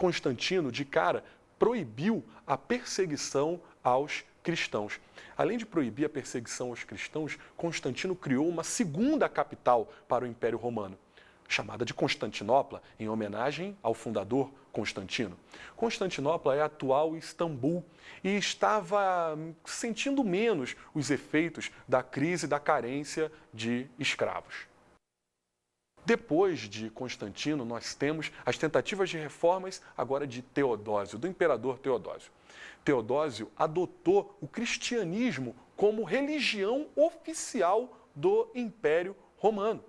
Constantino, de cara, proibiu a perseguição aos cristãos. Além de proibir a perseguição aos cristãos, Constantino criou uma segunda capital para o Império Romano, chamada de Constantinopla, em homenagem ao fundador Constantino. Constantinopla é a atual Istambul e estava sentindo menos os efeitos da crise da carência de escravos. Depois de Constantino, nós temos as tentativas de reformas agora de Teodósio, do imperador Teodósio. Teodósio adotou o cristianismo como religião oficial do Império Romano.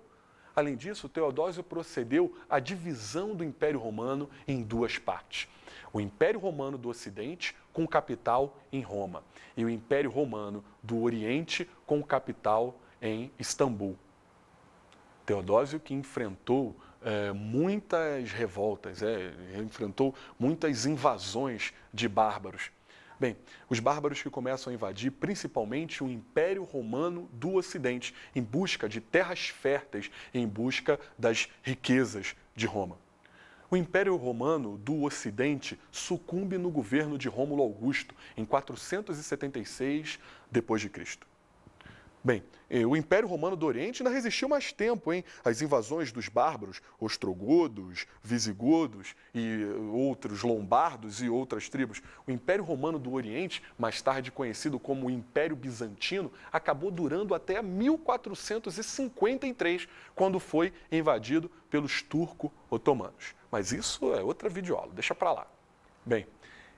Além disso, Teodósio procedeu à divisão do Império Romano em duas partes. O Império Romano do Ocidente, com capital em Roma, e o Império Romano do Oriente, com capital em Istambul. Teodósio que enfrentou muitas revoltas, enfrentou muitas invasões de bárbaros. Bem, os bárbaros que começam a invadir principalmente o Império Romano do Ocidente, em busca de terras férteis, em busca das riquezas de Roma. O Império Romano do Ocidente sucumbe no governo de Rômulo Augusto, em 476 d.C. Bem, o Império Romano do Oriente ainda resistiu mais tempo, hein? As invasões dos bárbaros, ostrogodos, visigodos e outros lombardos e outras tribos. O Império Romano do Oriente, mais tarde conhecido como o Império Bizantino, acabou durando até 1453, quando foi invadido pelos turco-otomanos. Mas isso é outra videoaula, deixa pra lá. Bem,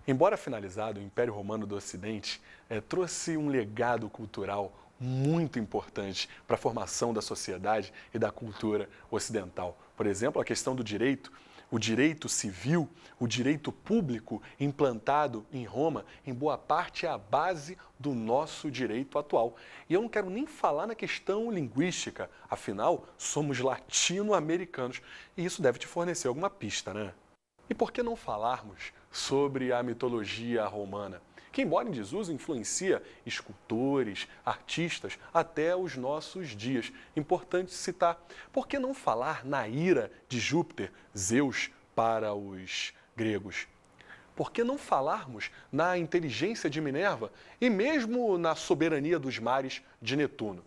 embora finalizado, o Império Romano do Ocidente trouxe um legado cultural muito importante para a formação da sociedade e da cultura ocidental. Por exemplo, a questão do direito, o direito civil, o direito público implantado em Roma, em boa parte é a base do nosso direito atual. E eu não quero nem falar na questão linguística, afinal, somos latino-americanos e isso deve te fornecer alguma pista, né? E por que não falarmos sobre a mitologia romana, que, embora em desuso, influencia escultores, artistas, até os nossos dias. Importante citar. Por que não falar na ira de Júpiter, Zeus, para os gregos? Por que não falarmos na inteligência de Minerva e mesmo na soberania dos mares de Netuno?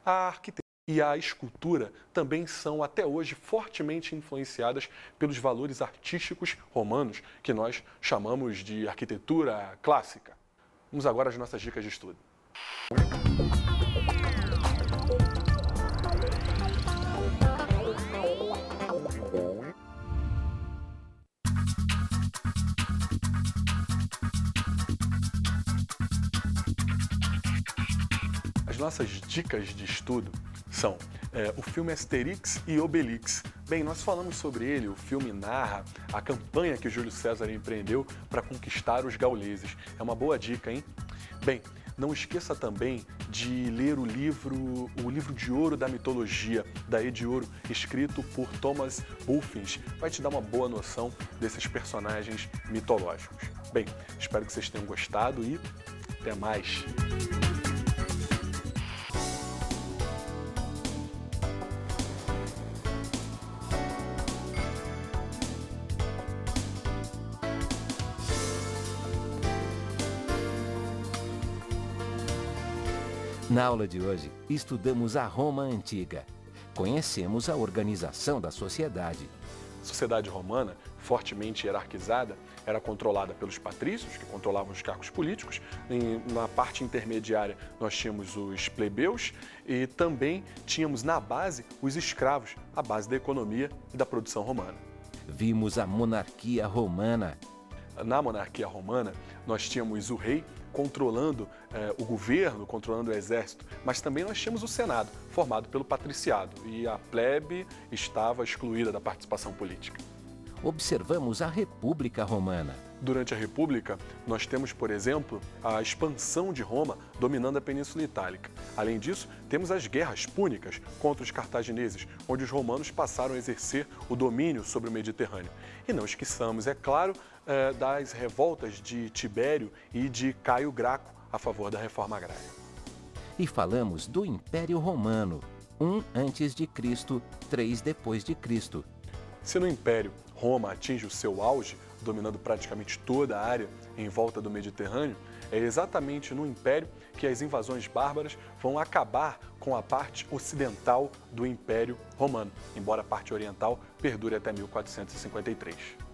A arquitetura e a escultura também são, até hoje, fortemente influenciadas pelos valores artísticos romanos, que nós chamamos de arquitetura clássica. Vamos agora às nossas dicas de estudo. As nossas dicas de estudo são o filme Asterix e Obelix. Bem, nós falamos sobre ele, o filme narra a campanha que Júlio César empreendeu para conquistar os gauleses. É uma boa dica, hein? Bem, não esqueça também de ler o livro de Ouro da Mitologia, da Edde Ouro, escrito por Thomas Bulfinch. Vai te dar uma boa noção desses personagens mitológicos. Bem, espero que vocês tenham gostado e até mais! Na aula de hoje, estudamos a Roma Antiga. Conhecemos a organização da sociedade. A sociedade romana, fortemente hierarquizada, era controlada pelos patrícios, que controlavam os cargos políticos. Na parte intermediária, nós tínhamos os plebeus e também tínhamos na base os escravos, a base da economia e da produção romana. Vimos a monarquia romana. Na monarquia romana, nós tínhamos o rei controlando o governo, controlando o exército, mas também nós tínhamos o Senado, formado pelo patriciado, e a plebe estava excluída da participação política. Observamos a República Romana. Durante a República, nós temos, por exemplo, a expansão de Roma dominando a Península Itálica. Além disso, temos as guerras púnicas contra os cartagineses, onde os romanos passaram a exercer o domínio sobre o Mediterrâneo. E não esqueçamos, é claro, das revoltas de Tibério e de Caio Graco a favor da reforma agrária. E falamos do Império Romano, 1 a.C., 3 depois de Cristo. Se no Império Roma atinge o seu auge dominando praticamente toda a área em volta do Mediterrâneo, é exatamente no Império que as invasões bárbaras vão acabar com a parte ocidental do Império Romano, embora a parte oriental perdure até 1453.